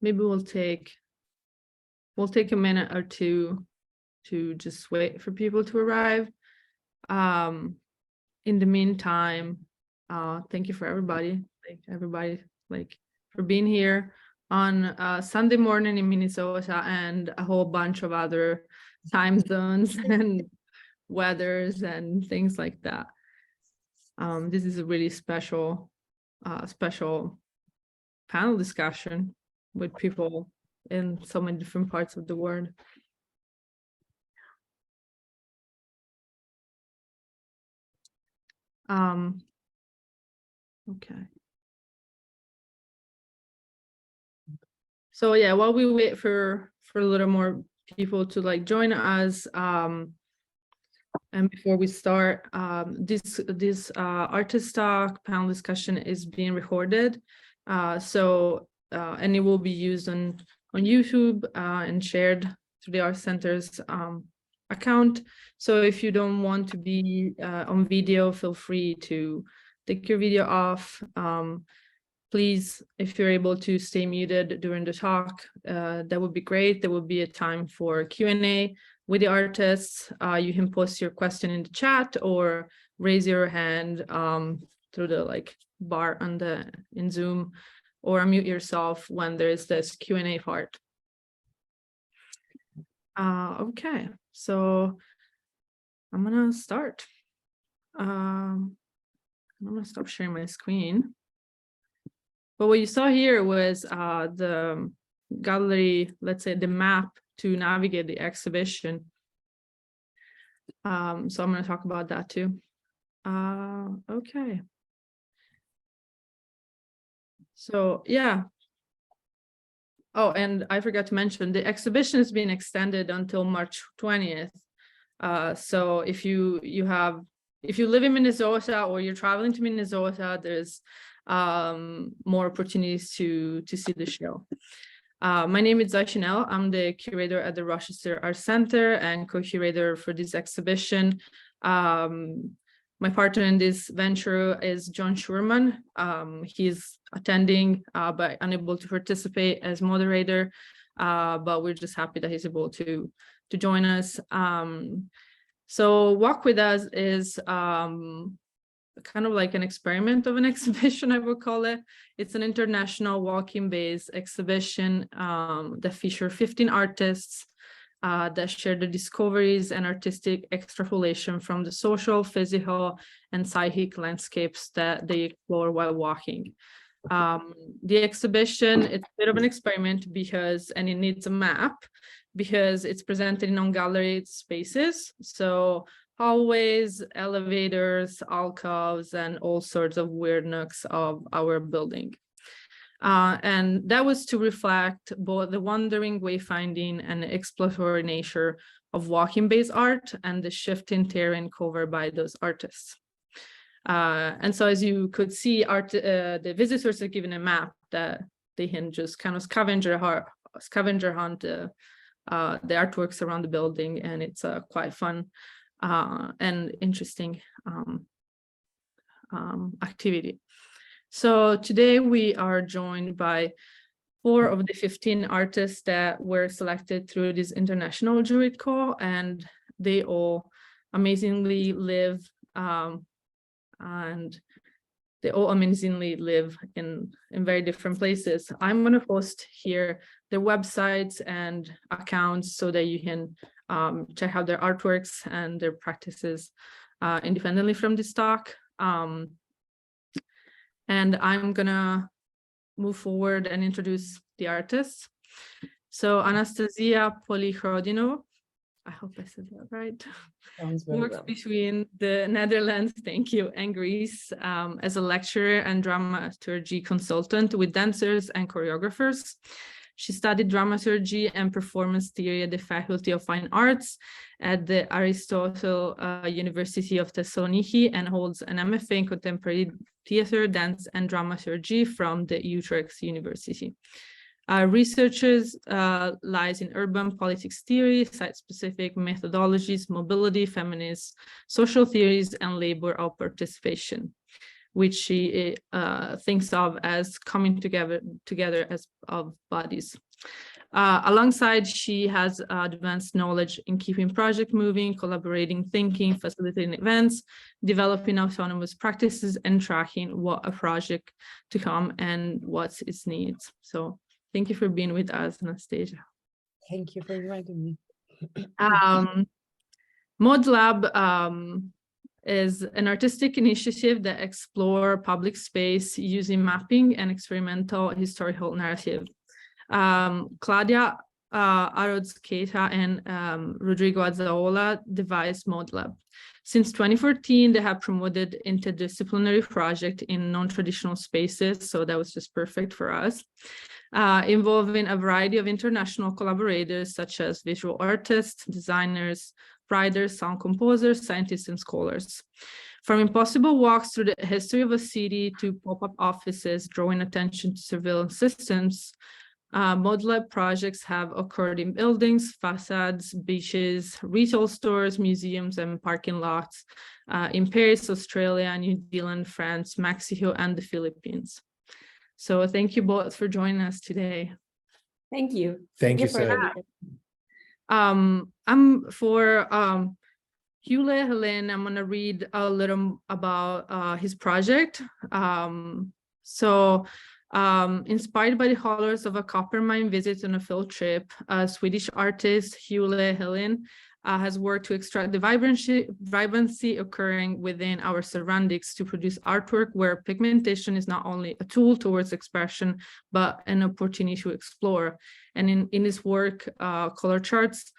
Maybe we'll take a minute or two to just wait for people to arrive. In the meantime, thank you for everybody, for being here on Sunday morning in Minnesota and a whole bunch of other time zones and weathers and things like that. This is a really special panel discussion with people in so many different parts of the world. Okay. So yeah, while we wait for a little more people to like join us, and before we start, this artist talk panel discussion is being recorded, and it will be used on YouTube and shared through the Art Center's account. So if you don't want to be on video, feel free to take your video off. Please, if you're able to stay muted during the talk, that would be great. There will be a time for Q&A with the artists. You can post your question in the chat or raise your hand through the bar in Zoom, or unmute yourself when there's this Q&A part. Okay, so I'm gonna start. I'm gonna stop sharing my screen. But what you saw here was the gallery, let's say the map to navigate the exhibition. So I'm going to talk about that too. Okay. So yeah. Oh, and I forgot to mention the exhibition has been extended until March 20th. So if you live in Minnesota or you're traveling to Minnesota, there's more opportunities to see the show. My name is Cinel. I'm the curator at the Rochester Art Center and co-curator for this exhibition. My partner in this venture is John Schuerman. He's attending but unable to participate as moderator, but we're just happy that he's able to join us. So Walk With Us is kind of like an experiment of an exhibition, I would call it. It's an international walking-based exhibition that features 15 artists that share the discoveries and artistic extrapolation from the social, physical, and psychic landscapes that they explore while walking. The exhibition, it's a bit of an experiment and it needs a map because it's presented in on-gallery spaces. So hallways, elevators, alcoves, and all sorts of weird nooks of our building. And that was to reflect both the wandering, wayfinding, and exploratory nature of walking-based art and the shifting terrain covered by those artists. And so as you could see, the visitors are given a map that they can just kind of scavenger hunt the artworks around the building, and it's quite fun and interesting activity. So today we are joined by 4 of the 15 artists that were selected through this international jury call, and they all amazingly live in very different places. I'm going to post here their websites and accounts so that you can check out their artworks and their practices independently from this talk. And I'm gonna move forward and introduce the artists. So Anastasia Polychronidou, I hope I said that right, works between the Netherlands, thank you, and Greece as a lecturer and dramaturgy consultant with dancers and choreographers. She studied dramaturgy and performance theory at the Faculty of Fine Arts at the Aristotle University of Thessaloniki and holds an MFA in Contemporary Theater, Dance, and Dramaturgy from the Utrecht University. Researches lies in urban politics theory, site-specific methodologies, mobility, feminist, social theories, and labor of participation, which she thinks of as coming together as of bodies. Alongside, she has advanced knowledge in keeping project moving, collaborating, thinking, facilitating events, developing autonomous practices, and tracking what a project to come and what's its needs. So thank you for being with us, Anastasia. Thank you for inviting me. Modelab is an artistic initiative that explores public space using mapping and experimental historical narrative. Claudia Arroz-Keita and Rodrigo Azzaola devised Modelab. Since 2014, they have promoted interdisciplinary project in non-traditional spaces, so that was just perfect for us, involving a variety of international collaborators such as visual artists, designers, writers, sound composers, scientists, and scholars. From impossible walks through the history of a city to pop-up offices drawing attention to surveillance systems, Modelab projects have occurred in buildings, facades, beaches, retail stores, museums, and parking lots in Paris, Australia, New Zealand, France, Mexico, and the Philippines. So thank you both for joining us today. Thank you. Thank you, sir. I'm for Olle Helin. I'm going to read a little about his project. Inspired by the horrors of a copper mine visit on a field trip, Swedish artist Olle Helin has worked to extract the vibrancy occurring within our surroundings to produce artwork where pigmentation is not only a tool towards expression, but an opportunity to explore. And in his work, Color Charts,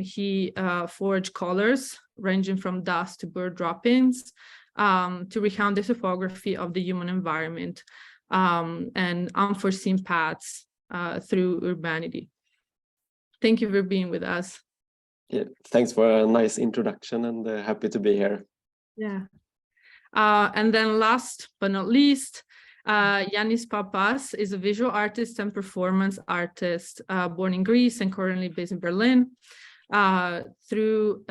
he forged colors ranging from dust to bird droppings to recount the topography of the human environment and unforeseen paths through urbanity. Thank you for being with us. Yeah, thanks for a nice introduction, and happy to be here. Yeah. And then last but not least, Yiannis Pappas is a visual artist and performance artist born in Greece and currently based in Berlin. Through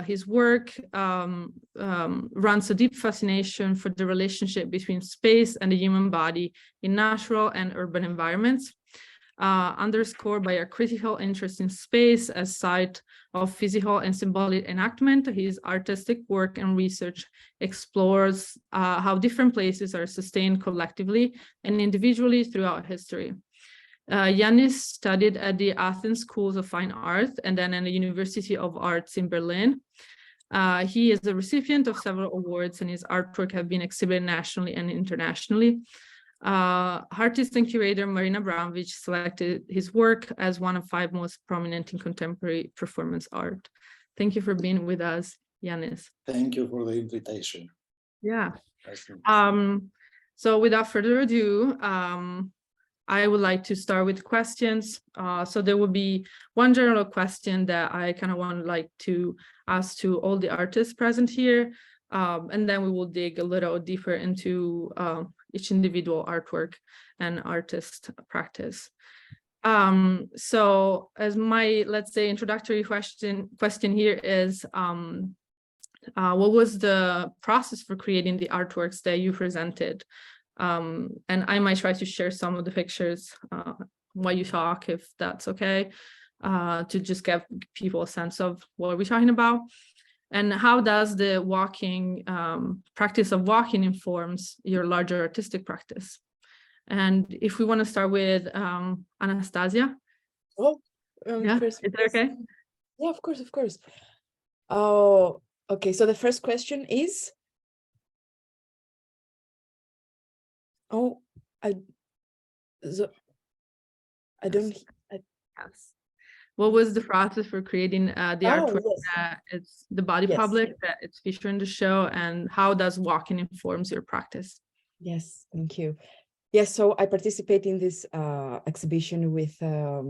his work, runs a deep fascination for the relationship between space and the human body in natural and urban environments, underscored by a critical interest in space as site of physical and symbolic enactment. His artistic work and research explores how different places are sustained collectively and individually throughout history. Yiannis studied at the Athens Schools of Fine Art and then at the University of Arts in Berlin. He is the recipient of several awards, and his artwork have been exhibited nationally and internationally. Artist and curator Marina Abramovich selected his work as one of 5 most prominent in contemporary performance art. Thank you for being with us, Yiannis. Thank you for the invitation. Yeah. So without further ado, I would like to start with questions. So there will be one general question that I kind of want to ask to all the artists present here, and then we will dig a little deeper into each individual artwork and artist practice. So as my, let's say, introductory question here is, what was the process for creating the artworks that you presented? And I might try to share some of the pictures while you talk, if that's okay, to just give people a sense of what we're talking about. And how does the walking practice of walking informs your larger artistic practice? And if we want to start with Anastasia. Oh, yeah, is that okay? Yeah, of course. Oh, okay. So the first question is, I don't. Yes. What was the process for creating the artwork that it's the body public, that it's featured in the show, and how does walking informs your practice? Yes, thank you. Yes, so I participate in this exhibition with a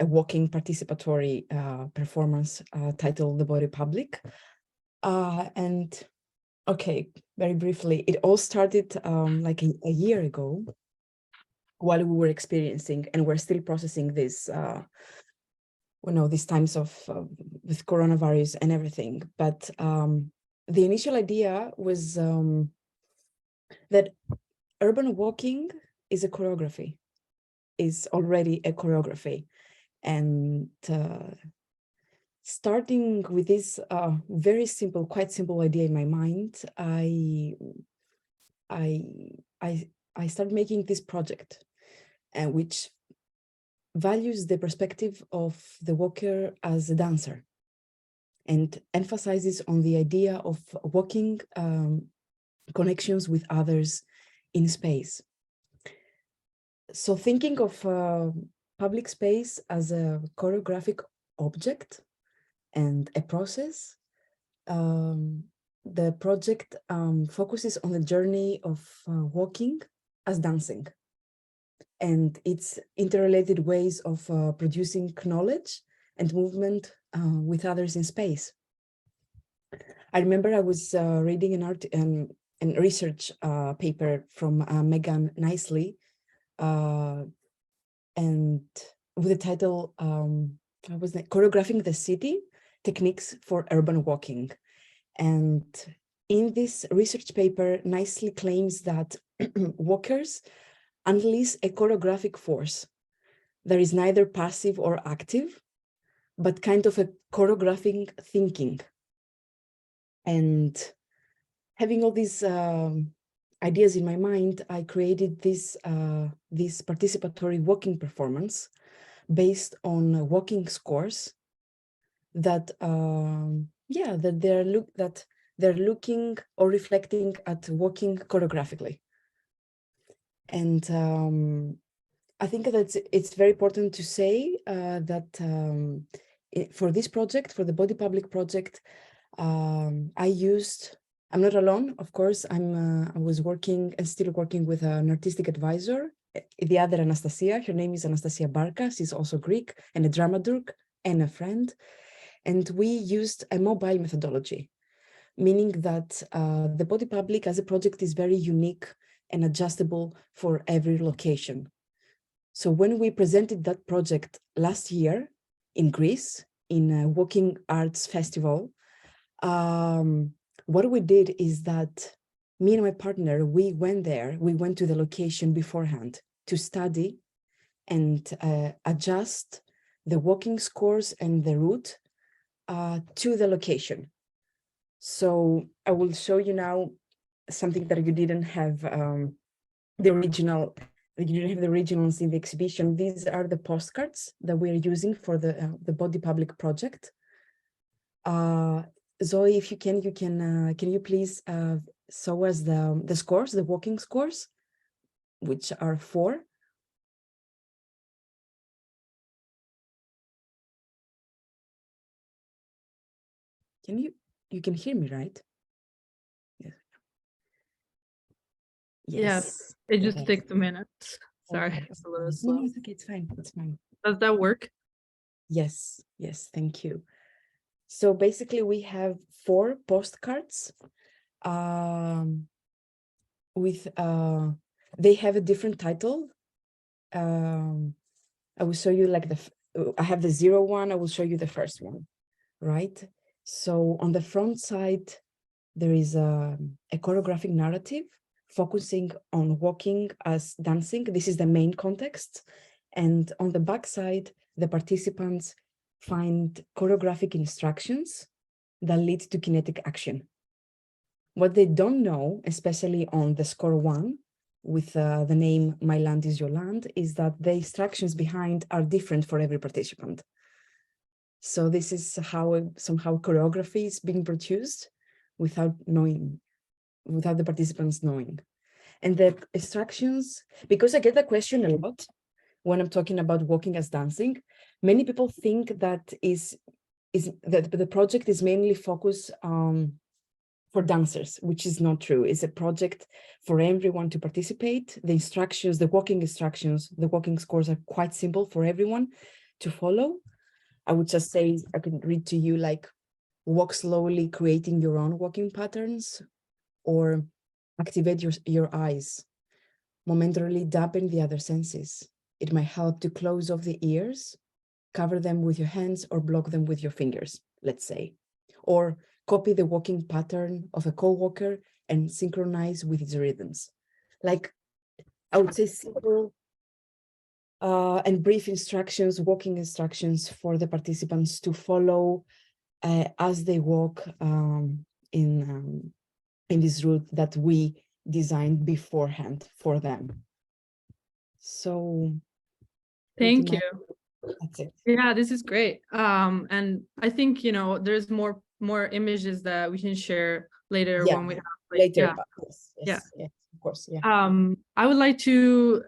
walking participatory performance titled The Body Public. And okay, very briefly, it all started like a year ago while we were experiencing, and we're still processing this, these times of with coronavirus and everything. But the initial idea was that urban walking is a choreography, is already a choreography. And starting with this very simple, quite simple idea in my mind, I started making this project, which values the perspective of the walker as a dancer and emphasizes on the idea of walking connections with others in space. So thinking of public space as a choreographic object and a process, the project focuses on the journey of walking as dancing and its interrelated ways of producing knowledge and movement with others in space. I remember I was reading an research paper from Megan Nicely, and with the title, Choreographing the City, Techniques for Urban Walking. And in this research paper, Nicely claims that walkers unleash a choreographic force that is neither passive or active, but kind of a choreographing thinking. And having all these ideas in my mind, I created this participatory walking performance based on walking scores that they're looking or reflecting at walking choreographically. And I think that it's very important to say that for this project, for the Body Public project, I'm not alone, of course. I was working and still working with an artistic advisor, the other Anastasia. Her name is Anastasia Polychronidou. She's also Greek and a dramaturg and a friend. And we used a mobile methodology, meaning that the Body Public as a project is very unique and adjustable for every location. So when we presented that project last year in Greece, in a Walking Arts Festival, what we did is that me and my partner, we went to the location beforehand to study and adjust the walking scores and the route to the location. So I will show you now something that you didn't have the originals in the exhibition. These are the postcards that we're using for the Body Public project. Zoe, if you can you please show us the scores, the walking scores, which are 4. You can hear me, right? Yes. Yes, it just Yes. takes a minute. Sorry, Okay. it's a little No, slow. it's okay, it's fine, it's fine. Does that work? Yes, thank you. So basically we have 4 postcards with they have a different title. I will show you like I have the 0 one, I will show you the first one, right? So on the front side, there is a choreographic narrative focusing on walking as dancing. This is the main context. And on the back side, the participants find choreographic instructions that lead to kinetic action. What they don't know, especially on the score 1, with the name My Land is Your Land, is that the instructions behind are different for every participant. So this is how somehow choreography is being produced without the participants knowing. And the instructions, because I get the question a lot when I'm talking about walking as dancing, many people think that the project is mainly focused on for dancers, which is not true. It's a project for everyone to participate. The instructions, the walking instructions, the walking scores are quite simple for everyone to follow. I would just say, I can read to you like, walk slowly, creating your own walking patterns, or activate your eyes, momentarily dampen the other senses. It might help to close off the ears, cover them with your hands, or block them with your fingers, let's say. Or copy the walking pattern of a co-walker and synchronize with its rhythms. Like, I would say simple and brief instructions, walking instructions for the participants to follow as they walk in this route that we designed beforehand for them. So Thank you. that's it. Yeah, this is great. And I think, you know, there's more images that we can share later Yeah, when we have like, later. yeah. Yes, of course, yeah. I would like to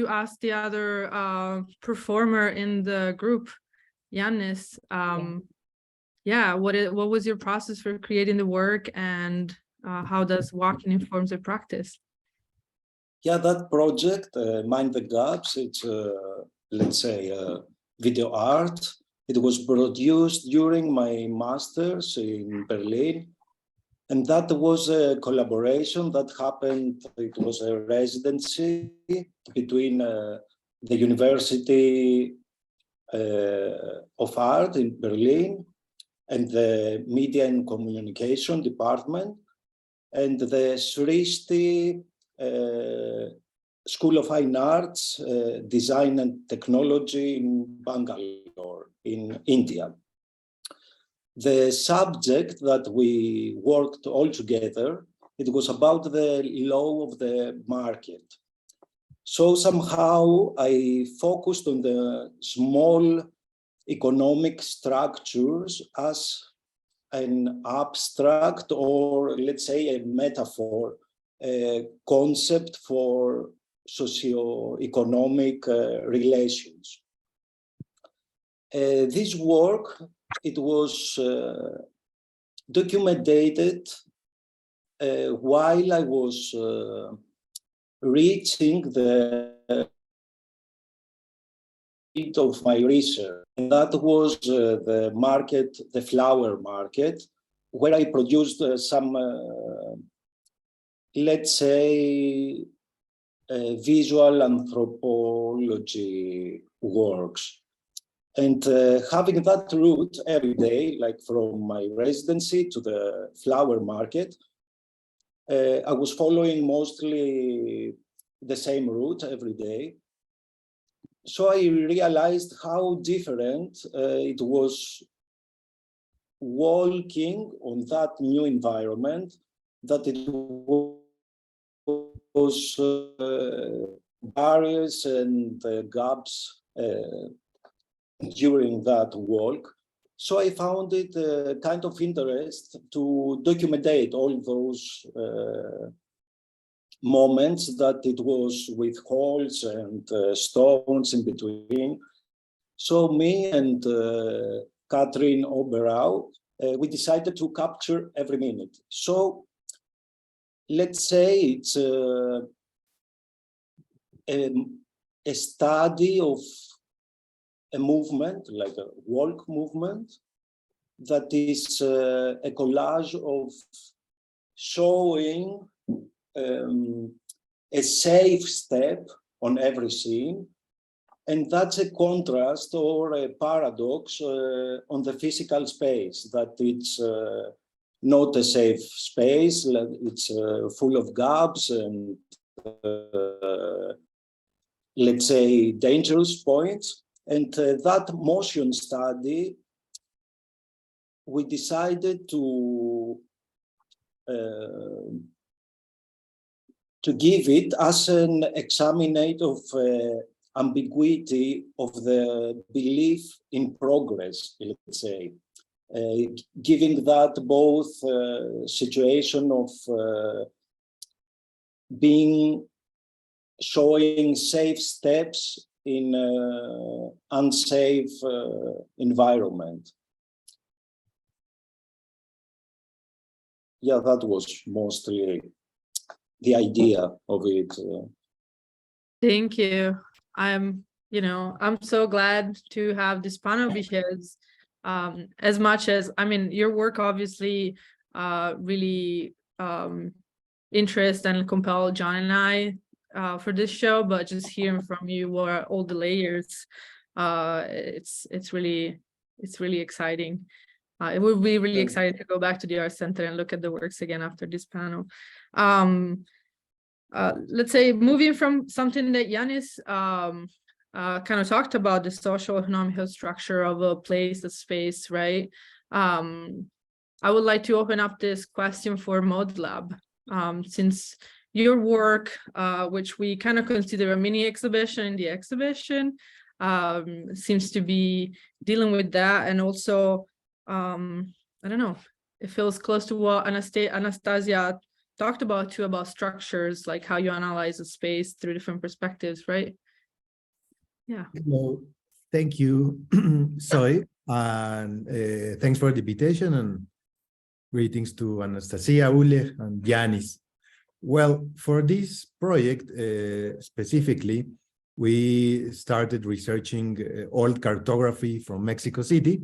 ask the other performer in the group, Yiannis, what was your process for creating the work, and how does walking informs your practice? Yeah, that project, Mind the Gaps, it's, let's say, video art. It was produced during my master's in Berlin. And that was a collaboration that happened. It was a residency between the University of Art in Berlin and the Media and Communication Department and the Srishti School of Fine Arts, Design and Technology in Bangalore, in India. The subject that we worked all together, it was about the law of the market. So somehow I focused on the small economic structures as an abstract, or let's say a metaphor, concept for socio-economic relations. This work, it was documented while I was reaching the field of my research, and that was the market, the flower market, where I produced some, let's say, visual anthropology works. And having that route every day, like from my residency to the flower market, I was following mostly the same route every day. So I realized how different it was walking on that new environment, that it was barriers and gaps during that walk. So I found it kind of interest to document all those moments that it was with holes and stones in between. So me and Katrin Oberau, we decided to capture every minute. So let's say it's a study of a movement, like a walk movement, that is a collage of showing a safe step on every scene. And that's a contrast or a paradox on the physical space, that it's not a safe space, it's full of gaps and let's say dangerous points. And that motion study, we decided to give it as an examination of ambiguity of the belief in progress, let's say, giving that both situation of showing safe steps in unsafe environment. yeah, that was mostly the idea of it. Thank you. I'm so glad to have this panel because as much as, I mean, your work obviously really interest and compel John and I for this show, but just hearing from you what are all the layers, it's really exciting. It would be really exciting to go back to the Art Center and look at the works again after this panel. Let's say moving from something that Yiannis kind of talked about, the social economical structure of a place, a space, right? I would like to open up this question for Modelab, since your work, which we kind of consider a mini exhibition in the exhibition, seems to be dealing with that, and also, I don't know, it feels close to what Anastasia talked about too, about structures, like how you analyze a space through different perspectives, right? Yeah. Well, thank you, Zoe, and thanks for the invitation, and greetings to Anastasia, Olle, and Yiannis. Well, for this project specifically, we started researching old cartography from Mexico City,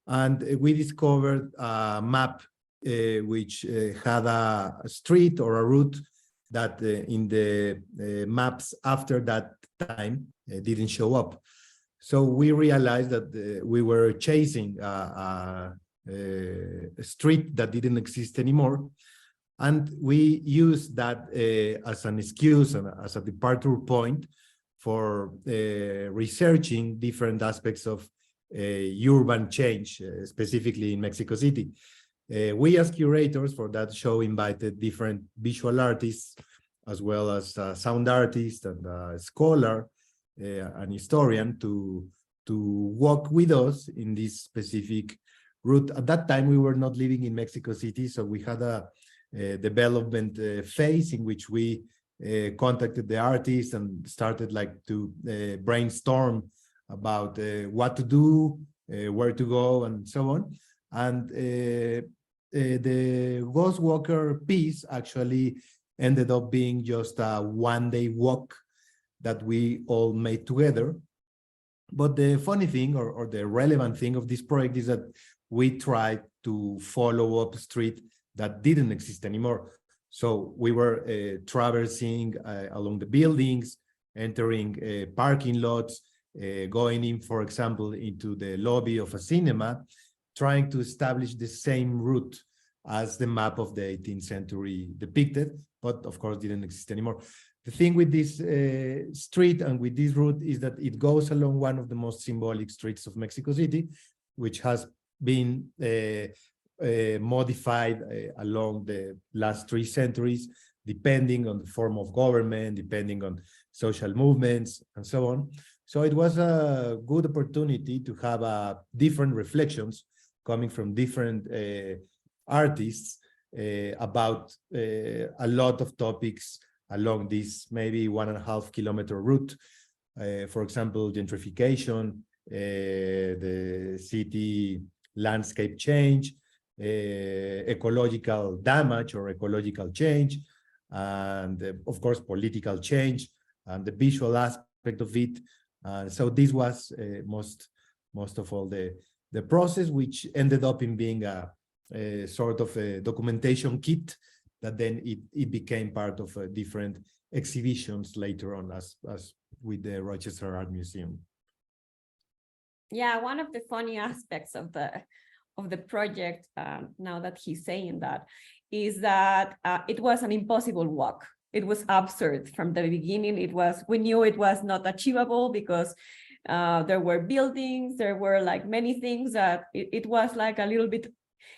and we discovered a map which had a street or a route that in the maps after that time didn't show up. So we realized that we were chasing a street that didn't exist anymore. And we used that as an excuse and as a departure point for researching different aspects of urban change, specifically in Mexico City. We as curators for that show invited different visual artists, as well as sound artists and a scholar, an historian, to walk with us in this specific route. At that time, we were not living in Mexico City, so we had a development phase in which we contacted the artists and started to brainstorm about what to do, where to go, and so on. And the Ghost Walker piece actually ended up being just a one-day walk that we all made together. But the funny thing, or the relevant thing of this project, is that we tried to follow up a street that didn't exist anymore. So we were traversing along the buildings, entering parking lots, going in, for example, into the lobby of a cinema, trying to establish the same route as the map of the 18th century depicted, but of course didn't exist anymore. The thing with this street and with this route is that it goes along one of the most symbolic streets of Mexico City, which has been modified along the last 3 centuries, depending on the form of government, depending on social movements, and so on. So it was a good opportunity to have different reflections coming from different artists about a lot of topics along this maybe 1.5 kilometer route. For example, gentrification, the city landscape change, ecological damage or ecological change, and of course, political change, and the visual aspect of it. So this was most of all the process, which ended up in being a sort of a documentation kit that then it became part of different exhibitions later on, as with the Rochester Art Museum. Yeah, one of the funny aspects of the project, now that he's saying that, is that it was an impossible walk. It was absurd from the beginning. We knew it was not achievable because there were buildings, there were like many things that it was like a little bit,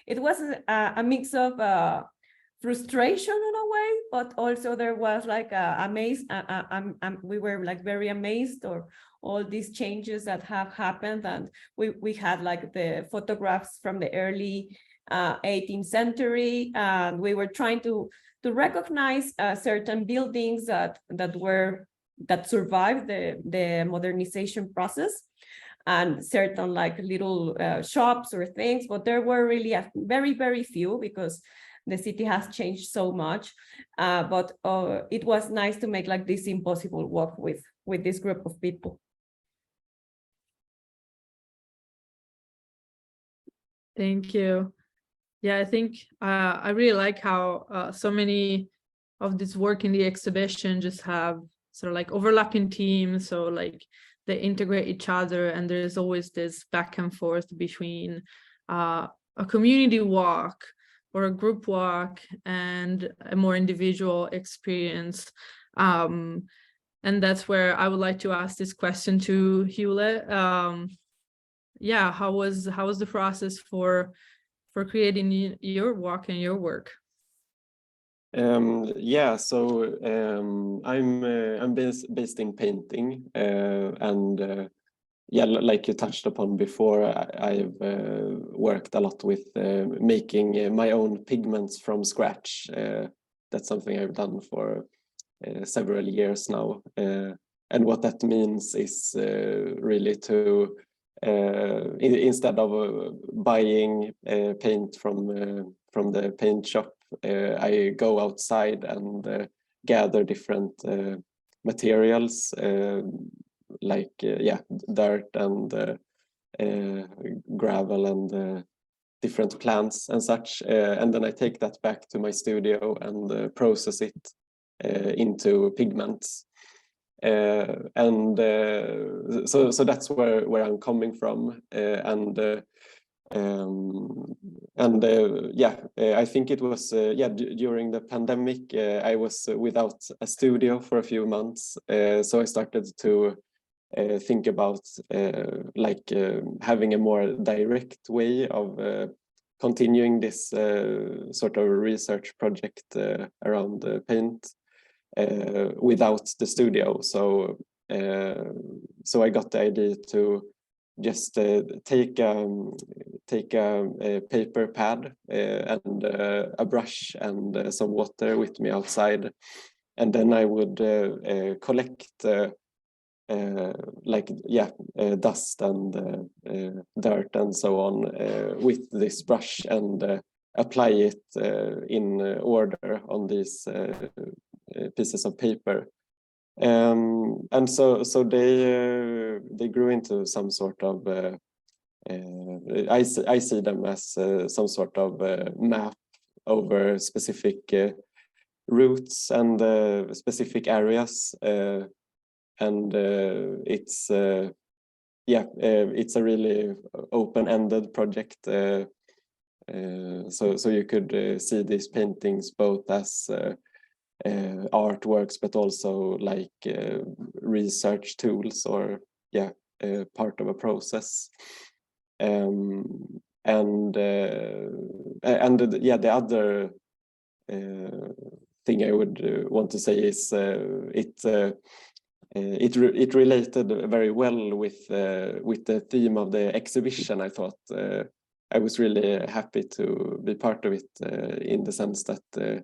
it was a mix of frustration in a way, but also there was like we were like very amazed or all these changes that have happened. And we had like the photographs from the early 18th century, and we were trying to recognize certain buildings that survived the modernization process, and certain like little shops or things, but there were really very, very few, because the city has changed so much. But it was nice to make like this impossible walk with this group of people. Thank you. Yeah, I think I really like how so many of this work in the exhibition just have sort of like overlapping themes. So like they integrate each other, and there's always this back and forth between a community walk or a group walk and a more individual experience. And that's where I would like to ask this question to Olle. Yeah, how was the process for creating your walk and your work? Yeah, so I'm based in painting, and yeah, like you touched upon before, I've worked a lot with making my own pigments from scratch. That's something I've done for several years now, and what that means is really to instead of buying paint from the paint shop, I go outside and gather different materials like dirt and gravel and different plants and such, and then I take that back to my studio and process it into pigments. So that's where I'm coming from, I think it was during the pandemic I was without a studio for a few months, so I started to think about having a more direct way of continuing this sort of research project around paint without the studio. So I got the idea to just take a paper pad and a brush and some water with me outside, and then I would collect dust and dirt and so on with this brush and apply it in order on these pieces of paper, and so they grew into some sort of I see them as some sort of map over specific routes and specific areas, and it's a really open-ended project. So you could see these paintings both as artworks, but also like research tools or part of a process. The other thing I would want to say is it related very well with the theme of the exhibition. I thought I was really happy to be part of it in the sense that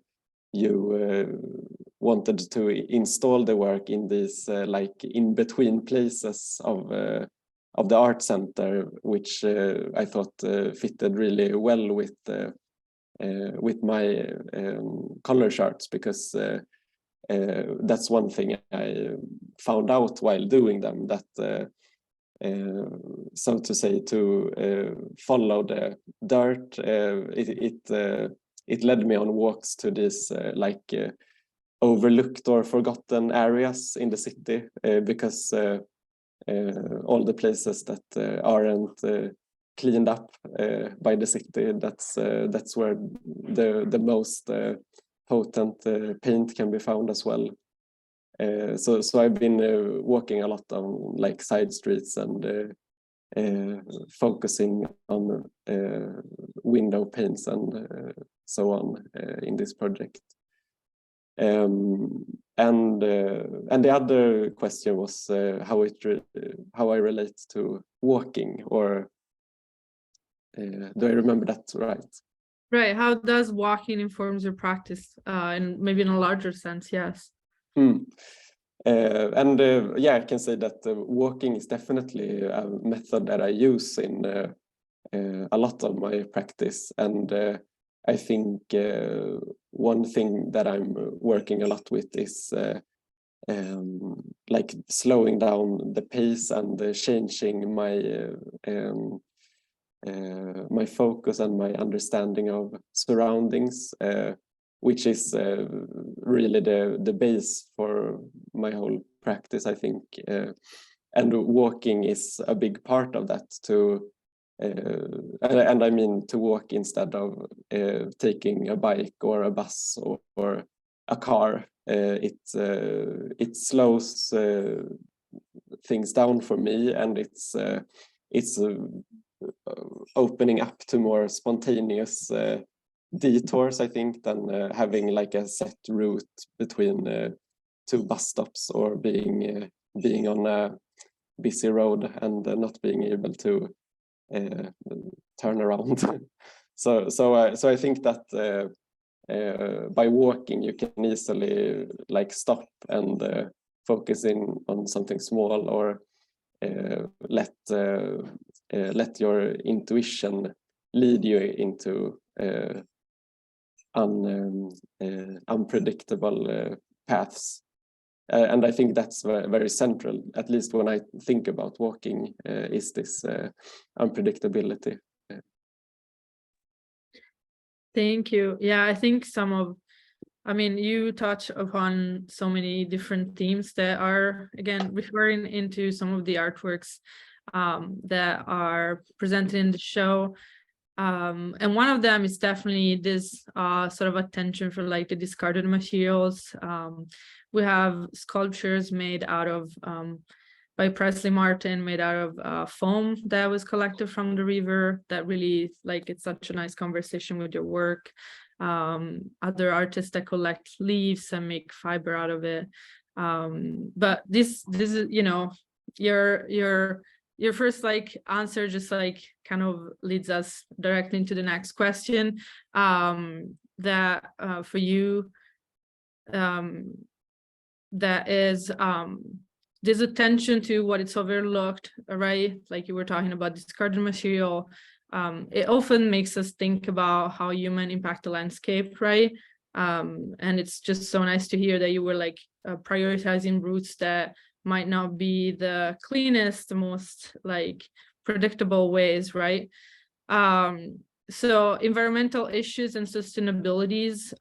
you wanted to install the work in these like in between places of the art center, which I thought fitted really well with my color charts, because that's one thing I found out while doing them, that so to say, to follow the dirt, it led me on walks to these overlooked or forgotten areas in the city, because all the places that aren't cleaned up by the city, that's where the most potent paint can be found as well. So I've been walking a lot on like side streets and focusing on window paints and so on in this project. And the other question was how I relate to walking, or do I remember that right? Right. How does walking informs your practice, and maybe in a larger sense? Yes. I can say that walking is definitely a method that I use in a lot of my practice, and I think one thing that I'm working a lot with is like slowing down the pace and changing my focus and my understanding of surroundings, which is really the base for my whole practice, I think. And walking is a big part of that, and I mean to walk instead of taking a bike or a bus or a car. It slows things down for me, and it's opening up to more spontaneous detours, I think, than having like a set route between two bus stops, or being on a busy road and not being able to turn around. So I think that by walking you can easily like stop and focusing on something small, or let your intuition lead you into unpredictable paths. And I think that's very central, at least when I think about walking, is this unpredictability. Thank you. Yeah, I think I mean, you touch upon so many different themes that are, again, referring into some of the artworks that are presented in the show. And one of them is definitely this sort of attention for like the discarded materials. We have sculptures made out of, by Presley Martin, made out of foam that was collected from the river, that really, like, it's such a nice conversation with your work. Other artists that collect leaves and make fiber out of it. But this is, you know, your first like answer just like kind of leads us directly into the next question, that for you, that is this attention to what it's overlooked, right? Like you were talking about discarded material. It often makes us think about how human impact the landscape, right? And it's just so nice to hear that you were like prioritizing routes that might not be the cleanest, the most like predictable ways, right? So environmental issues and sustainabilities,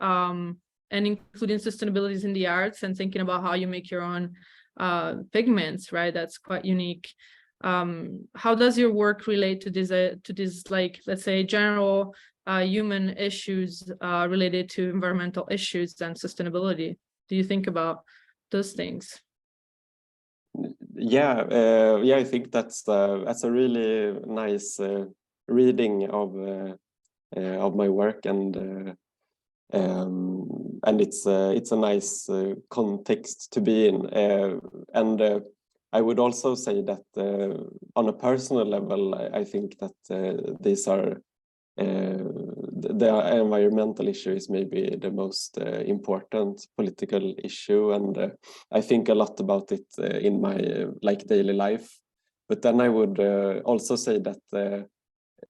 and including sustainabilities in the arts, and thinking about how you make your own pigments, right? That's quite unique. How does your work relate to this like, let's say, general human issues related to environmental issues and sustainability? Do you think about those things? Yeah, yeah, I think that's a really nice reading of my work, and it's a nice context to be in, and I would also say that on a personal level, I think that these are the environmental issue is maybe the most important political issue, and I think a lot about it in my like daily life. But then I would also say that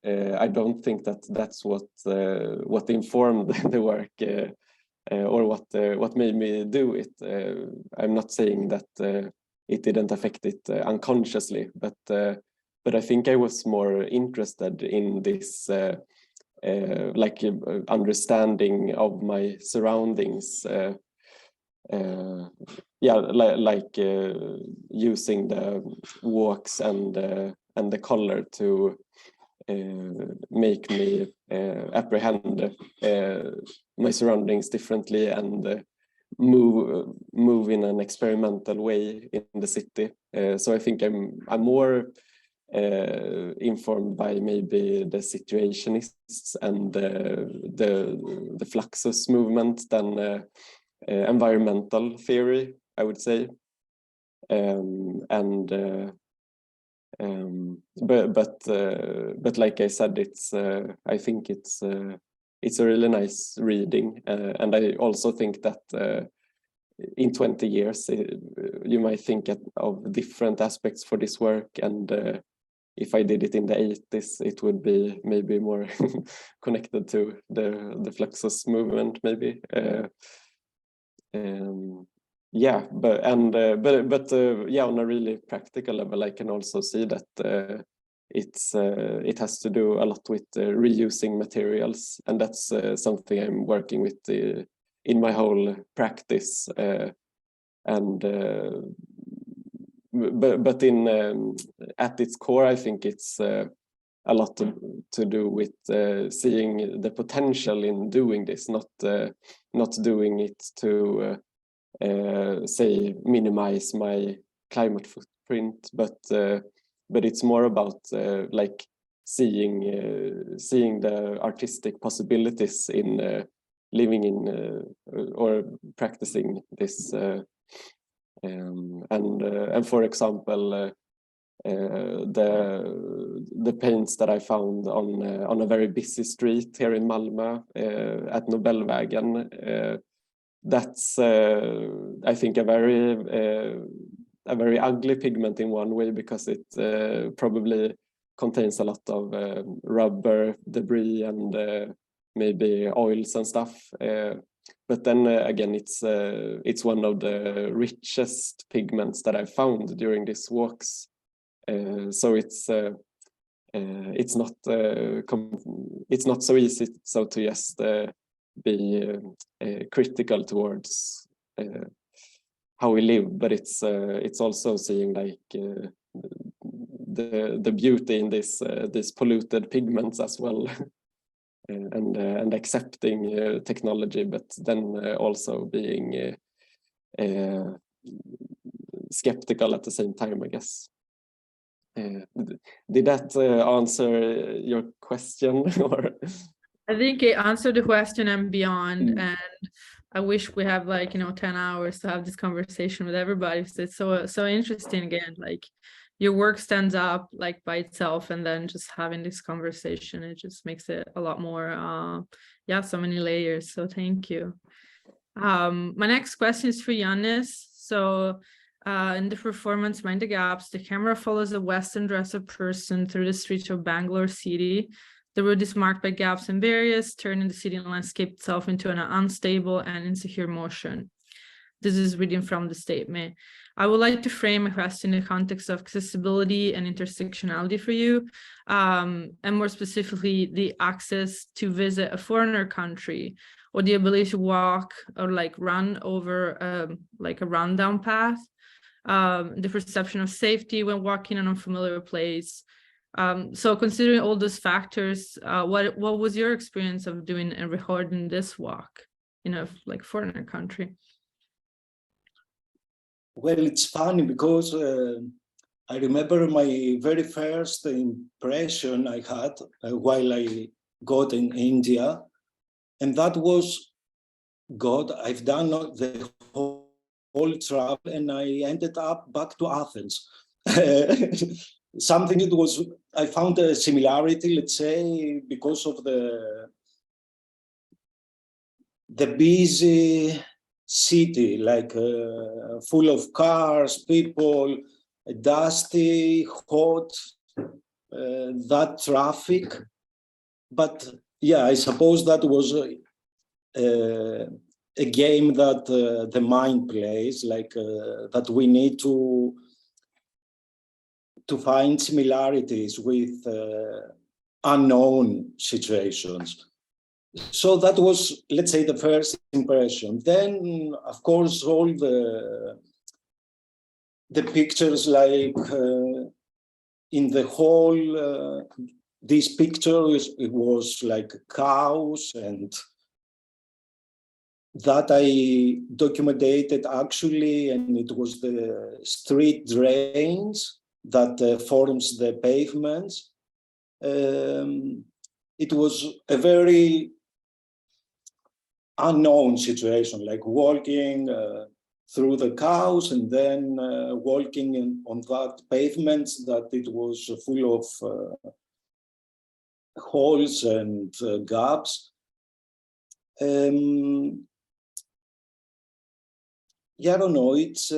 I don't think that that's what informed the work, or what made me do it. I'm not saying that it didn't affect it unconsciously, but I think I was more interested in this like understanding of my surroundings. Yeah, like using the walks and the color to make me apprehend my surroundings differently, and move in an experimental way in the city. So I think I'm more informed by maybe the situationists and the Fluxus movement than environmental theory, I would say. But like I said, it's I think it's a really nice reading, and I also think that in 20 years you might think of different aspects for this work, and if I did it in the 80s, it would be maybe more connected to the Fluxus movement, maybe. Yeah, but yeah, on a really practical level, I can also see that it has to do a lot with reusing materials, and that's something I'm working with in my whole practice. But in at its core, I think it's a lot to do with seeing the potential in doing this, not doing it to say minimize my climate footprint, but it's more about like seeing the artistic possibilities in living in or practicing this. And for example, the paints that I found on a very busy street here in Malmö at Nobelvägen, that's I think a very ugly pigment in one way, because it probably contains a lot of rubber debris and maybe oils and stuff. But then again, it's one of the richest pigments that I found during these walks. So it's not so easy so to just be critical towards how we live, but it's also seeing like the beauty in these polluted pigments as well. And accepting technology, but then also being skeptical at the same time, I guess. Did that answer your question? Or I think it answered the question and beyond. Mm. And I wish we have 10 hours to have this conversation with everybody. So it's so interesting again, like your work stands up like by itself, and then just having this conversation, it just makes it a lot more, so many layers. So thank you. My next question is for Yiannis. So in the performance Mind the Gaps, the camera follows a Western dressed person through the streets of Bangalore city. The road is marked by gaps and barriers, turning the city landscape itself into an unstable and insecure motion. This is reading from the statement. I would like to frame a question in the context of accessibility and intersectionality for you, and more specifically, the access to visit a foreigner country, or the ability to walk or run over a rundown path, the perception of safety when walking in an unfamiliar place. So considering all those factors, what was your experience of doing and recording this walk in a foreigner country? Well, it's funny because I remember my very first impression I had while I got in India, and that was, God, I've done the whole travel and I ended up back to Athens. Something I found a similarity, let's say, because of the busy city, full of cars, people, dusty, hot, that traffic. But yeah, I suppose that was a game that the mind plays, that we need to find similarities with unknown situations. So that was, let's say, the first impression. Then, of course, all the pictures, in the hall, this picture it was like cows, and that I documented actually, and it was the street drains that forms the pavements. It was a very unknown situation, like walking through the cows and then walking on that pavement that it was full of holes and gaps. Yeah, I don't know. It's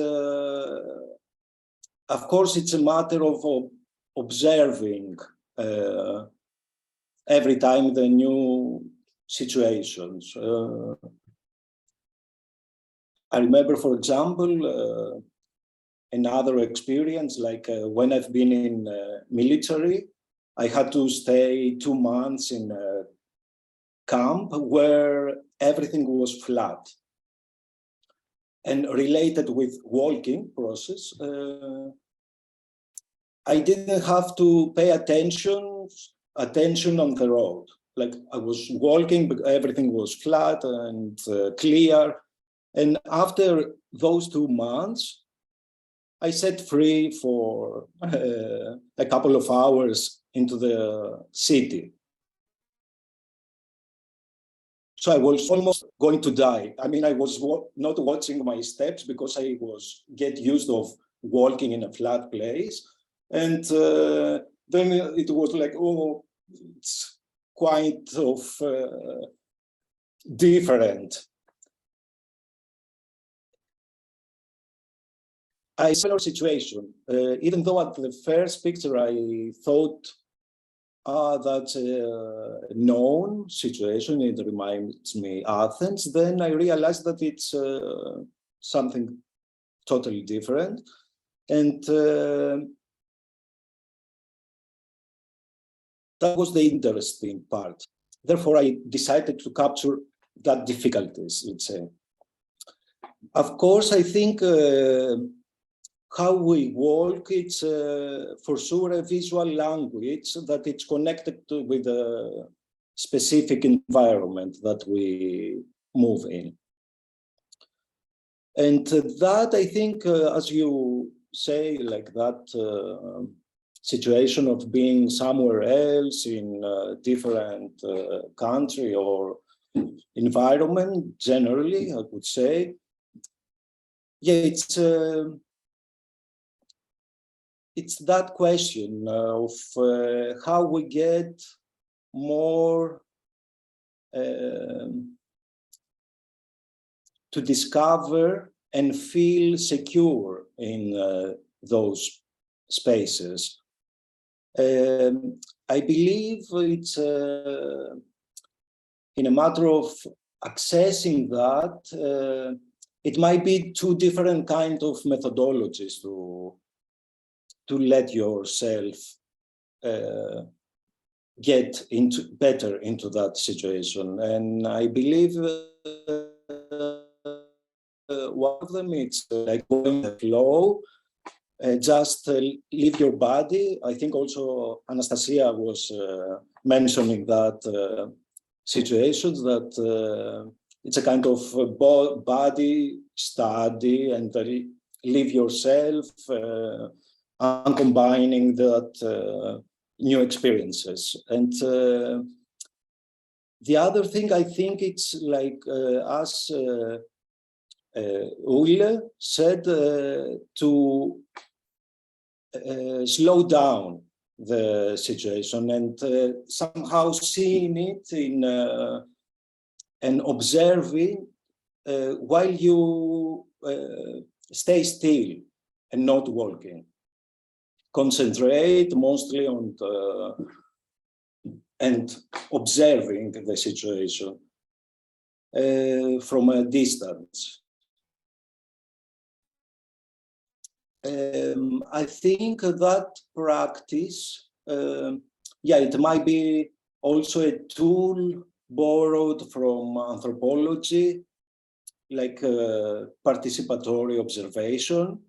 of course it's a matter of observing every time the new situations. I remember, for example, another experience, like when I've been in military, I had to stay 2 months in a camp where everything was flat. And related with walking process, I didn't have to pay attention on the road. Like I was walking, but everything was flat and clear. And after those 2 months, I set free for a couple of hours into the city. So I was almost going to die. I mean, I was not watching my steps because I was get used of walking in a flat place. And then it was like, oh, it's quite of different. I saw a situation, even though at the first picture I thought, that's a known situation, it reminds me Athens, then I realized that it's something totally different. And that was the interesting part. Therefore, I decided to capture that difficulties, let's say. Of course, I think how we walk, it's for sure a visual language that it's connected with a specific environment that we move in. And that, I think, as you say, like that situation of being somewhere else in a different country or environment, generally, I would say, yeah, it's that question of how we get more to discover and feel secure in those spaces. I believe it's in a matter of accessing that. It might be two different kinds of methodologies to let yourself get better into that situation. And I believe one of them, it's like going the flow, just leave your body. I think also Anastasia was mentioning that situation, that it's a kind of body study and leave yourself and combining that new experiences. And the other thing, I think it's like as Olle said, to slow down the situation and somehow seeing it in and observing while you stay still and not walking. Concentrate mostly on and observing the situation from a distance. I think that practice, yeah, it might be also a tool borrowed from anthropology, like participatory observation.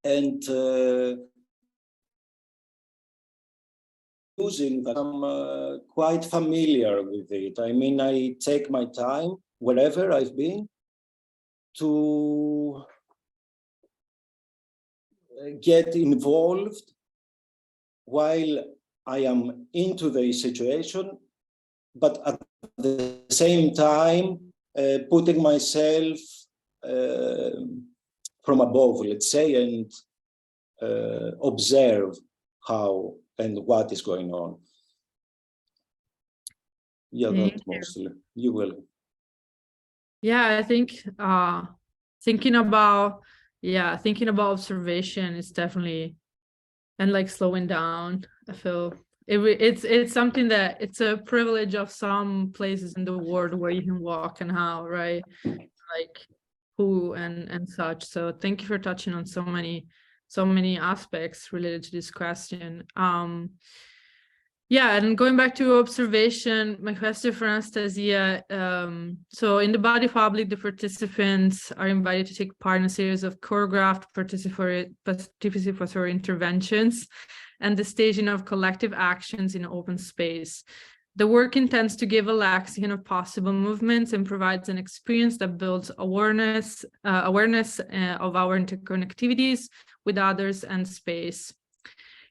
And using that, I'm quite familiar with it. I mean, I take my time wherever I've been to get involved while I am into the situation, but at the same time, putting myself from above, let's say, and observe how and what is going on. Yeah, that mostly. You will. Yeah, I think thinking about observation is definitely and like slowing down. I feel it's something that it's a privilege of some places in the world where you can walk and how, right? Like who and such. So thank you for touching on so many aspects related to this question. Yeah, and going back to observation, my question for Anastasia, so in the body public, the participants are invited to take part in a series of choreographed participatory interventions and the staging of collective actions in open space. The work intends to give a lexicon of possible movements and provides an experience that builds awareness of our interconnectivities with others and space.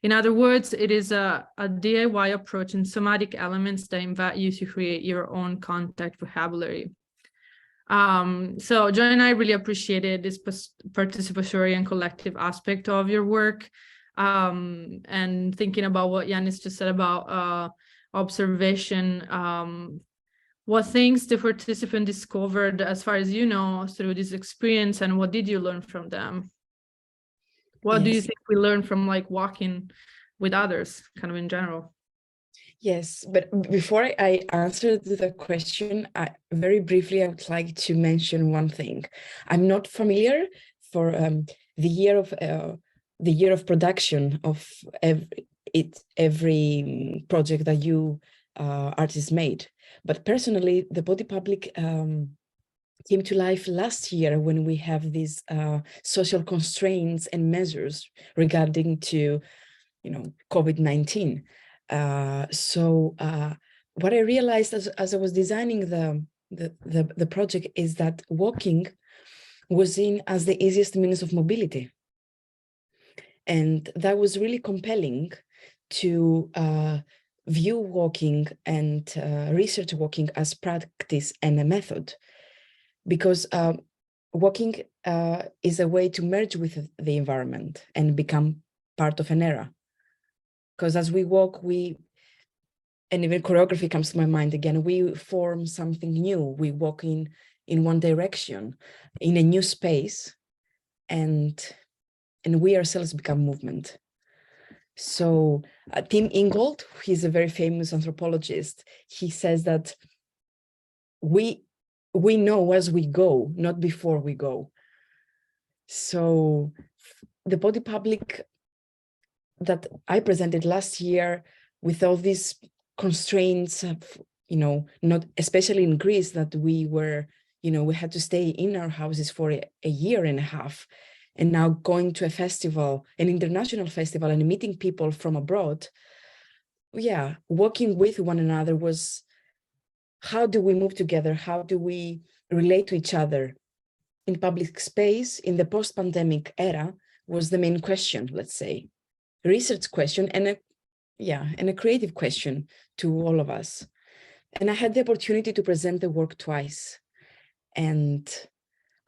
In other words, it is a DIY approach and somatic elements that invite you to create your own contact vocabulary. So Joy and I really appreciated this participatory and collective aspect of your work, and thinking about what Yiannis just said about observation. What things the participant discovered, as far as you know, through this experience, and what did you learn from them? What do you think we learn from like walking with others, kind of in general? Yes, but before I answer the question, very briefly, I would like to mention one thing. I'm not familiar for the year of production of every project that you artists made, but personally, the body public came to life last year when we have these social constraints and measures regarding to, COVID-19. So what I realized as I was designing the project is that walking was seen as the easiest means of mobility. And that was really compelling to view walking and research walking as practice and a method. Because walking is a way to merge with the environment and become part of an era. Because as we walk, and even choreography comes to my mind again, we form something new. We walk in one direction, in a new space, and we ourselves become movement. So Tim Ingold, he's a very famous anthropologist, he says that we know as we go, not before we go. So the body public that I presented last year with all these constraints of, not especially in Greece, that we were, we had to stay in our houses for a year and a half. And now going to a festival, an international festival, and meeting people from abroad. Yeah, working with one another was, how do we move together? How do we relate to each other in public space in the post-pandemic era was the main question, let's say. Research question and a creative question to all of us. And I had the opportunity to present the work twice. And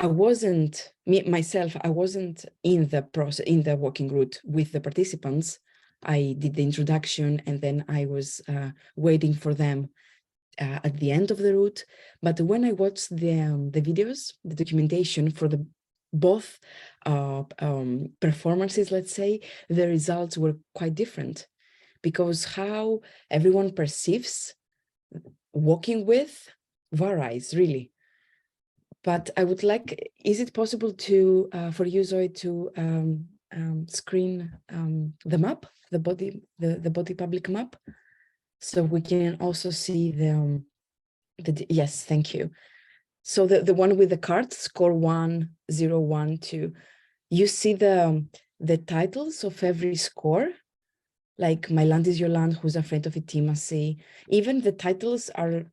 I wasn't in the process, in the working group with the participants. I did the introduction and then I was waiting for them at the end of the route. But when I watched the videos, the documentation for both performances, let's say, the results were quite different, because how everyone perceives walking with varies really. But I would like, is it possible to for you, Zoe, to screen the map, the body public map, so we can also see the yes, thank you. So the one with the cards, score 1, 0, 1, 2, you see the titles of every score, like My Land is Your Land, Who's Afraid of Intimacy. Even the titles are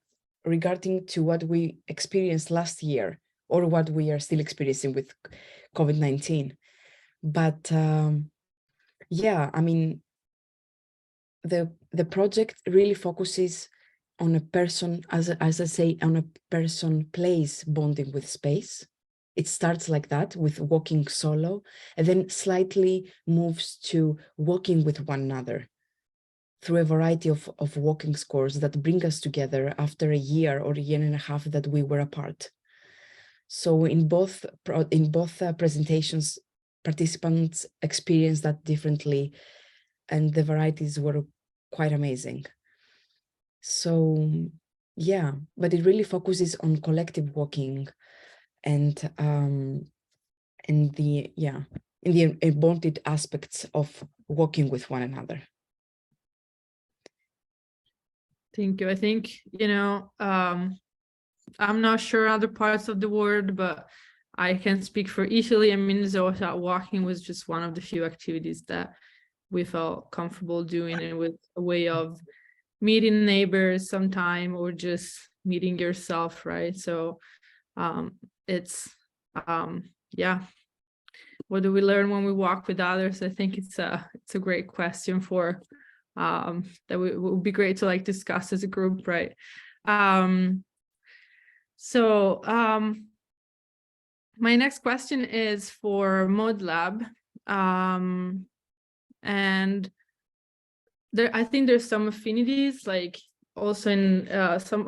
regarding to what we experienced last year or what we are still experiencing with COVID-19. But yeah, I mean, the project really focuses on a person, as I say, on a person-place bonding with space. It starts like that with walking solo, and then slightly moves to walking with one another through a variety of walking scores that bring us together after a year or a year and a half that we were apart. So in both presentations, participants experience that differently. and the varieties were quite amazing. So yeah, but it really focuses on collective walking and in the embodied aspects of walking with one another. Thank you. I think, I'm not sure other parts of the world, but I can speak for Italy and Minnesota. Walking was just one of the few activities that we felt comfortable doing, and with a way of meeting neighbors sometime or just meeting yourself, right? So it's yeah. What do we learn when we walk with others? I think it's a great question for that would be great to like discuss as a group, right? So my next question is for Modelab, and I think there's some affinities, like also in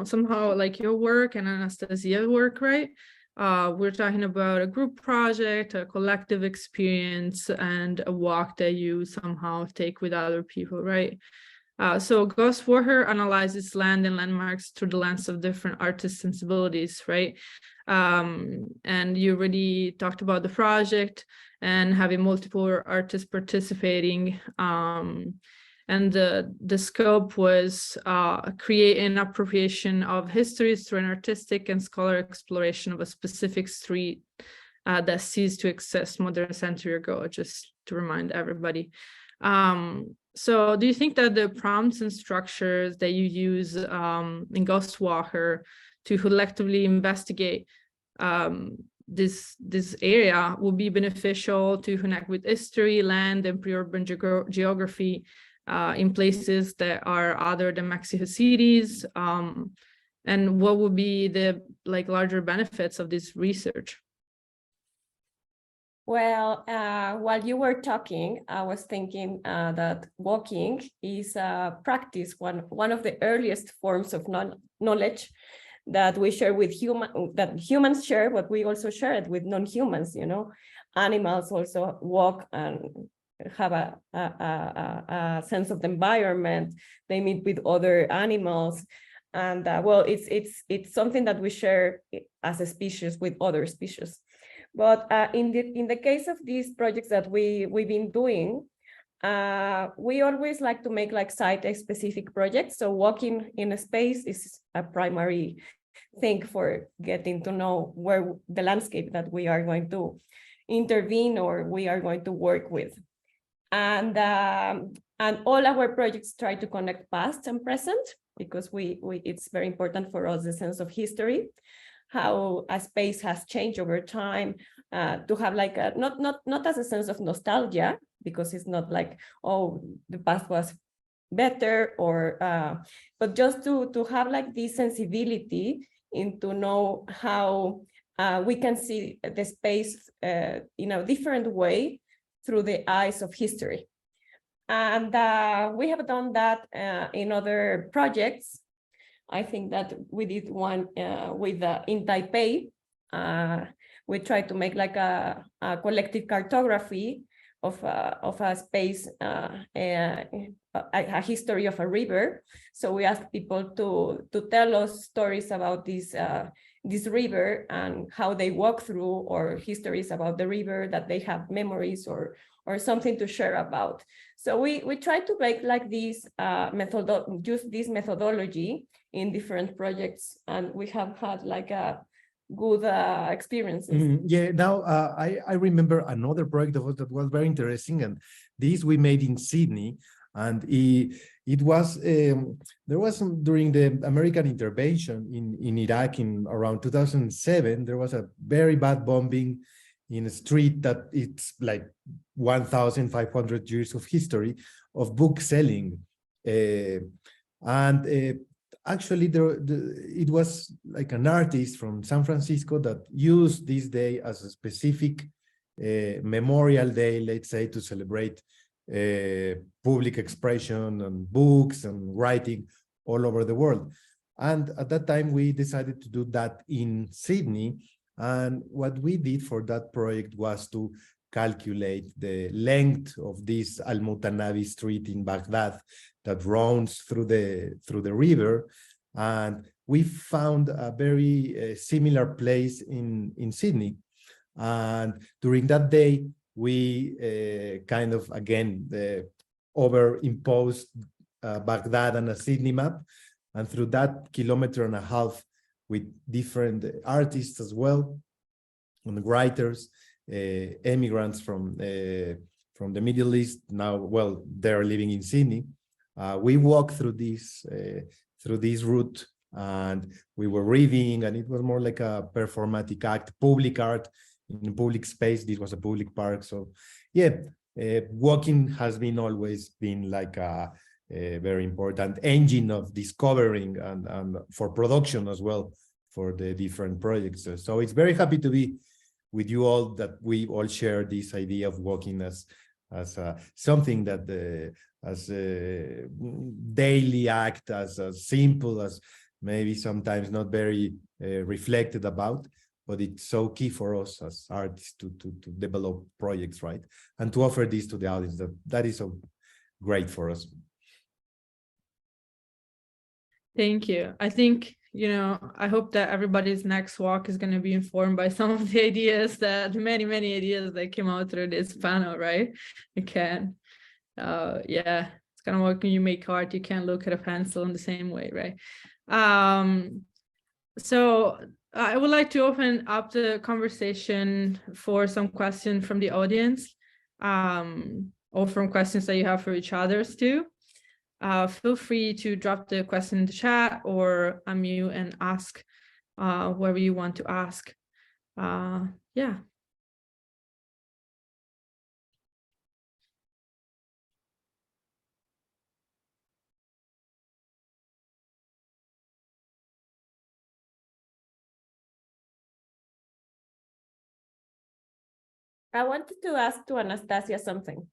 somehow like your work and Anastasia's work, right? We're talking about a group project, a collective experience, and a walk that you somehow take with other people, right? So Ghost Warher analyzes land and landmarks through the lens of different artist sensibilities, right? And you already talked about the project and having multiple artists participating. And the scope was create an appropriation of histories through an artistic and scholar exploration of a specific street that ceased to exist more than a century ago, just to remind everybody. So do you think that the prompts and structures that you use in Ghost Walker to collectively investigate this area will be beneficial to connect with history, land, and pre-urban geography in places that are other than Mexico cities? And what would be the larger benefits of this research? Well, while you were talking, I was thinking that walking is a practice, one of the earliest forms of knowledge that we share with humans share, but we also share it with non-humans. Animals also walk and have a sense of the environment. They meet with other animals, and well, it's something that we share as a species with other species. But in the case of these projects that we've been doing, we always like to make site-specific projects. So walking in a space is a primary thing for getting to know where the landscape that we are going to intervene or we are going to work with. And all our projects try to connect past and present, because it's very important for us, the sense of history, how a space has changed over time, to have not as a sense of nostalgia, because it's not like, oh, the past was better, or but just to have this sensibility into know how we can see the space in a different way through the eyes of history. And we have done that in other projects. I think that we did one in Taipei. We tried to make a collective cartography of a space, a history of a river. So we asked people to tell us stories about this river and how they walk through, or histories about the river that they have memories or something to share about. So we try to make this use this methodology in different projects, and we have had a good experiences. Yeah, now I remember another project that was very interesting, and this we made in Sydney, and it was there was during the American intervention in Iraq in around 2007. There was a very bad bombing in a street that it's 1,500 years of history of book selling, and actually it was an artist from San Francisco that used this day as a specific memorial day, let's say, to celebrate public expression and books and writing all over the world. And at that time we decided to do that in Sydney. And what we did for that project was to calculate the length of this Al-Mutanabi street in Baghdad that runs through the river. And we found a very similar place in Sydney. And during that day, we kind of, again, overimposed Baghdad on a Sydney map. And through that 1.5 kilometers with different artists as well, and writers, immigrants from the Middle East, now, well, they're living in Sydney. We walked through this route, and we were reading, and it was more like a performatic act, public art in public space. This was a public park. So yeah, walking has always been like a very important engine of discovering and for production as well for the different projects. So it's very happy to be with you all, that we all share this idea of walking as something that as a daily act, as simple as maybe sometimes not very reflected about, but it's so key for us as artists to develop projects, right? And to offer this to the audience. That is so great for us. Thank you. I think, I hope that everybody's next walk is going to be informed by some of the ideas many ideas that came out through this panel, right? You can, yeah, it's kind of like when you make art, you can't look at a pencil in the same way, right? So I would like to open up the conversation for some questions from the audience, or from questions that you have for each others too. Feel free to drop the question in the chat or unmute and ask whatever you want to ask. Yeah. I wanted to ask to Anastasia something.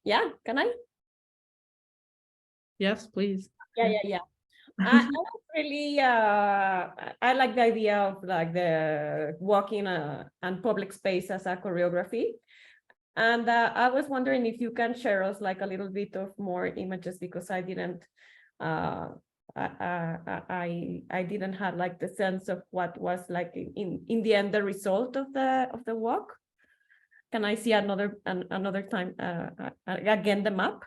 Yeah, can I? Yes, please. Yeah. I was really, I like the idea of like the walking and public space as a choreography. And I was wondering if you can share us like a little bit of more images, because I didn't, I didn't have like the sense of what was like in the end the result of the walk. Can I see another time again the map?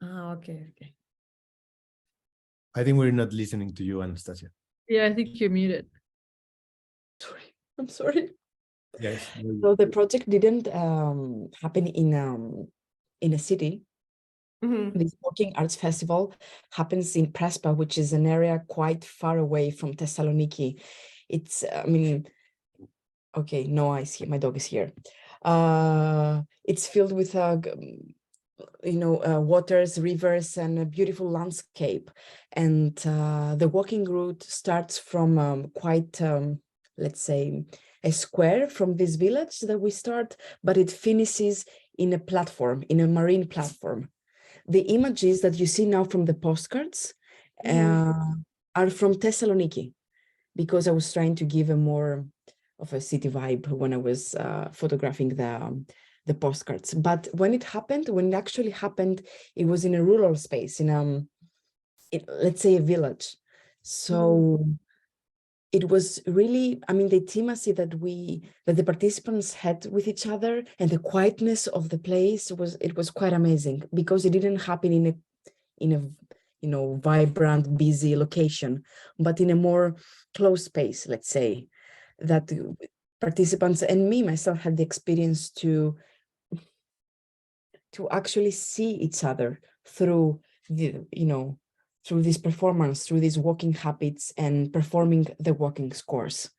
Okay. I think we're not listening to you, Anastasia. Yeah, I think you're muted. Sorry, I'm sorry. Yes. So the project didn't happen in a city. Mm-hmm. This Walking Arts Festival happens in Prespa, which is an area quite far away from Thessaloniki. It's, okay, no eyes here. My dog is here. It's filled with waters, rivers, and a beautiful landscape. And the walking route starts from quite, let's say, a square from this village that we start, but it finishes in a platform, in a marine platform. The images that you see now from the postcards are from Thessaloniki, because I was trying to give a more of a city vibe when I was photographing the postcards. But when it actually happened, it was in a rural space, let's say a village. So it was really, the intimacy that the participants had with each other, and the quietness of the place was quite amazing, because it didn't happen in a vibrant, busy location, but in a more closed space, let's say, that the participants and me myself had the experience to actually see each other through through this performance, through these walking habits and performing the walking scores.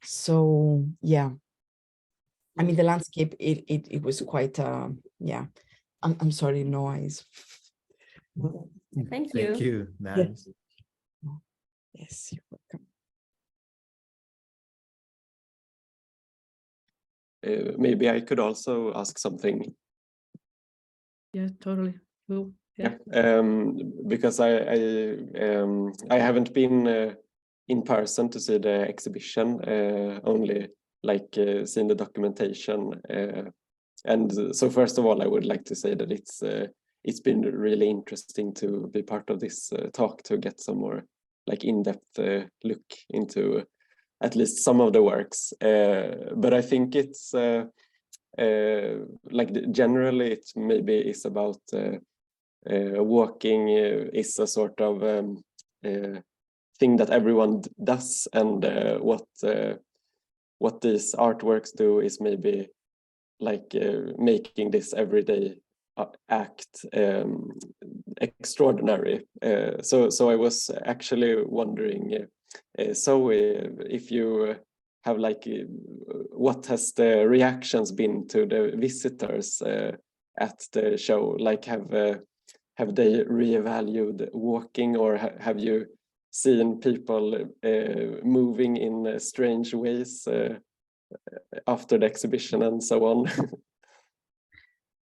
So yeah, the landscape, it was quite yeah. I'm sorry, noise. Thank you. Thank you. Nice. Yes, you're welcome. Maybe I could also ask something. Yeah, totally. Cool. Yeah, because I haven't been in person to see the exhibition, only like seen the documentation. And so first of all, I would like to say that it's been really interesting to be part of this talk, to get some more like in-depth look into at least some of the works. But I think it's like generally it maybe is about walking is a sort of thing that everyone does, and what these artworks do is maybe like making this everyday act extraordinary. So I was actually wondering, so if you have like, what has the reactions been to the visitors at the show? Like, have they reevaluated walking, or have you seen people moving in strange ways after the exhibition and so on?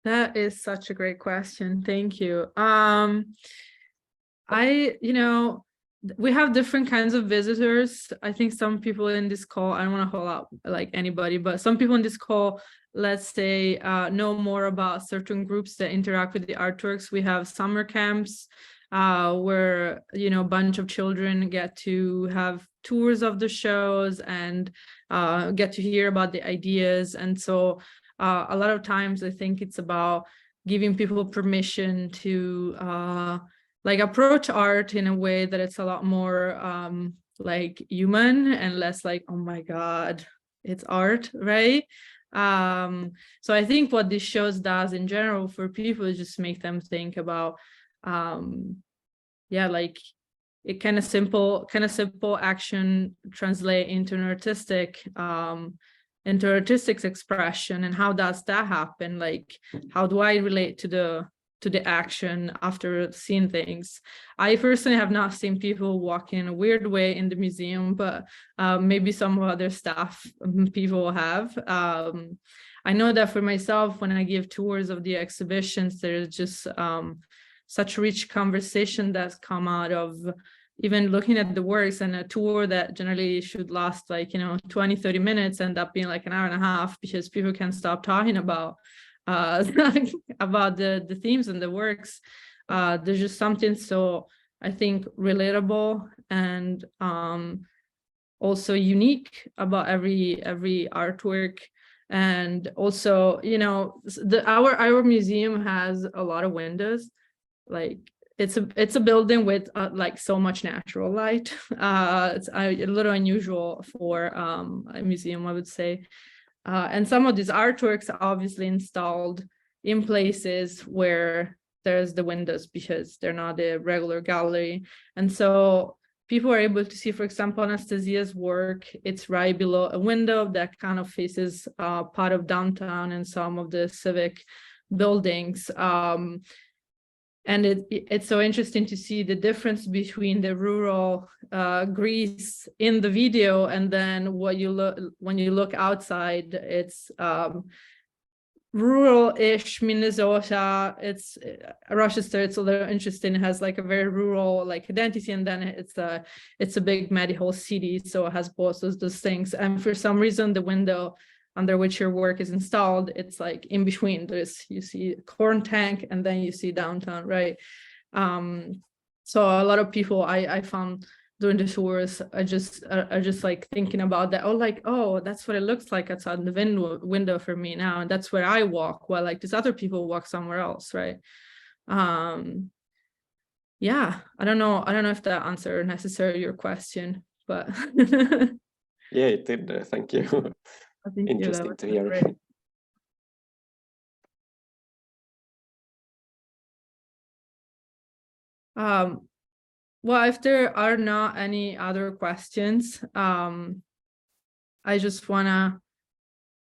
That is such a great question. Thank you. We have different kinds of visitors. I think some people in this call, I don't want to call out like anybody, but some people in this call, let's say, know more about certain groups that interact with the artworks. We have summer camps where, a bunch of children get to have tours of the shows and get to hear about the ideas. And so a lot of times I think it's about giving people permission to like approach art in a way that it's a lot more like human and less like, oh my God, it's art, right? So I think what this shows does in general for people is just make them think about like it kind of simple action translate into an artistic expression, and how does that happen? Like, how do I relate to the action after seeing things? I personally have not seen people walk in a weird way in the museum, but maybe some other staff people have. I know that for myself, when I give tours of the exhibitions, there's just such rich conversation that's come out of even looking at the works, and a tour that generally should last like 20-30 minutes end up being like an hour and a half, because people can't stop talking about about the themes and the works. There's just something so, I think, relatable and also unique about every artwork. And also, our museum has a lot of windows. Like, it's a building with like so much natural light. It's a little unusual for a museum, I would say. And some of these artworks are obviously installed in places where there's the windows, because they're not a regular gallery. And so people are able to see, for example, Anastasia's work. It's right below a window that kind of faces part of downtown and some of the civic buildings. And it's so interesting to see the difference between the rural Greece in the video, and then when you look outside, it's rural-ish Minnesota. It's Rochester. It's a little interesting. It has like a very rural like identity, and then it's a big medieval city, so it has both of those things. And for some reason, the window under which your work is installed, it's like in between. You see a corn tank, and then you see downtown, right? So a lot of people I found during the tours are just like thinking about that. Oh, that's what it looks like outside the window for me now, and that's where I walk, while like these other people walk somewhere else, right? Yeah, I don't know if that answered necessarily your question, but Yeah, it did. Thank you. Interesting to hear. Great. Well, if there are not any other questions, I just want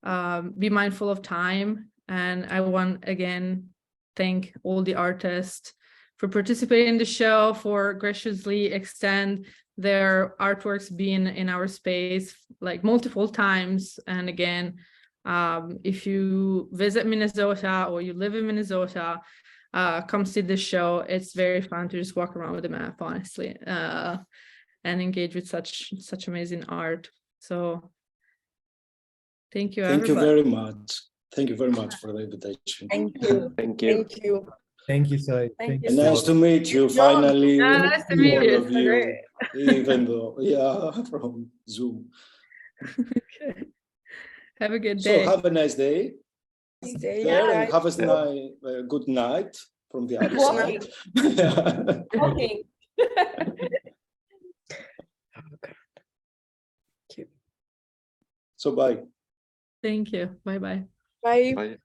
to be mindful of time, and I want again thank all the artists for participating in the show, for graciously extend their artworks being in our space like multiple times. And again, If you visit Minnesota or you live in Minnesota, come see this show. It's very fun to just walk around with a map, honestly, and engage with such amazing art. So thank you, Thank you everybody. very much. Thank you very much for the invitation. Thank you. Thank you. Thank you. Thank you, Zoe. Thank you And so nice to meet you finally, Yeah, nice to meet all you. of you, even though, yeah, from Zoom. Okay. Have a good So day. have a nice day. Stay There, and right. have a good night from the other Good side. Okay. So bye. Thank you. Bye-bye. Bye. Bye.